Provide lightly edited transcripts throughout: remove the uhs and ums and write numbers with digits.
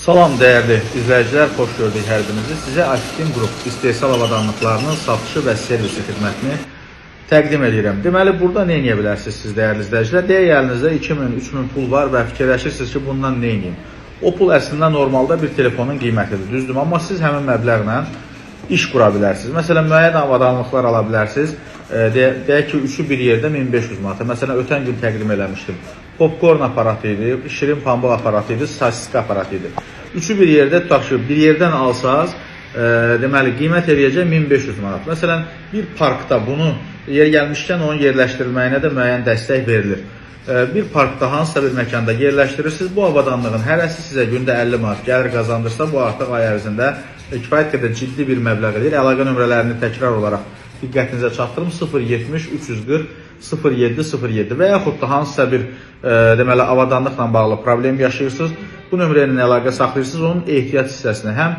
Salam dəyərli izləyicilər, xoş gördük hər birinizi. Sizə Aftin Qrup istehsal avadanlıqlarının satışı və servisi xidmətini təqdim edirəm. Deməli, burada nə edə bilərsiniz siz dəyərli izləyicilər? Deyək, əlinizdə 2000-3000 pul var və fikirləşirsiniz ki, bundan nə edeyim? O pul əslində normalda bir telefonun qiymətidir, düzdür? Amma siz həmin məbləğlə iş qura bilərsiniz. Məsələn, müəyyən avadanlıqlar ala bilərsiniz. Deyək ki, üçü bir yerdə 1500 manata. Məsələn, ötən gün təqdim eləmişdim. Popcorn aparatı idi, şirin pambıq aparatı idi, sosisk aparatı idi. Üçü bir yerdə tutaq ki, bir yerdən alsaz, deməli, qiymət eləyəcək 1500 manat. Məsələn, bir parkda bunu yer gəlmişkən onun yerləşdirilməyinə də müəyyən dəstək verilir. Bir parkda, hansısa bir məkanda yerləşdirirsiniz, bu avadanlığın hərəsi sizə gündə 50 manat gəlir qazandırsa, bu artıq ay ərzində kifayət qədər ciddi bir məbləğ edir. Əlaqə nömrələrini təkrar olaraq diqqətinizə çatdırım: 070 340 0707 və yaxud da hansısa bir deməli avadanlıqla bağlı problem yaşayırsınız, bu nömrə ilə əlaqə saxlayırsınız, onun ehtiyat hissəsini həm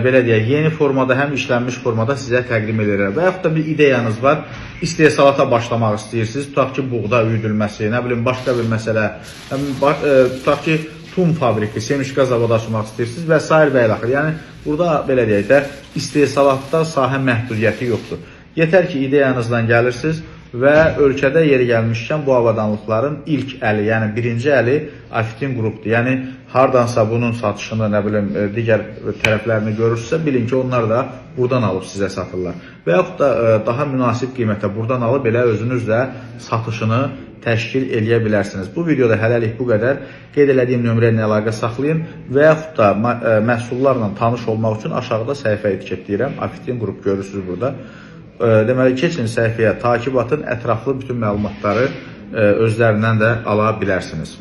belə deyək, yeni formada, həm işlənmiş formada sizə təqdim edirlər. Və yaxud da bir ideyanız var, istehsalata başlamaq istəyirsiniz, tutaq ki, buğda üyüdülməsi, nə bilim, başqa bir məsələ, tutaq ki, tum fabriki, semişka zavodu açmaq istəyirsiniz və s. və ilaxır. Yəni, burada belə deyək də, istehsalatda sahə məhdudiyyəti yoxdur. Yetər ki, ideyanızdan gəlirsiniz və ölkədə yeri gəlmişkən bu avadanlıqların ilk əli, yəni birinci əli Aftin Qrupdur. Yəni, hardansa bunun satışını, nə bilim, digər tərəflərini görürsünüzsə, bilin ki, onlar da buradan alıb sizə satırlar. Və yaxud da daha münasib qiymətə buradan alıb elə özünüz də satışını təşkil eləyə bilərsiniz. Bu videoda hələlik bu qədər. Qeyd elədiyim nömrə ilə əlaqə saxlayın və yaxud da məhsullarla tanış olmaq üçün aşağıda səhifə etiketləyirəm. Aftin Qrup görürsünüz burada. Deməli, keçin səhifəyə, takib atın, ətraflı bütün məlumatları özlərindən də ala bilərsiniz.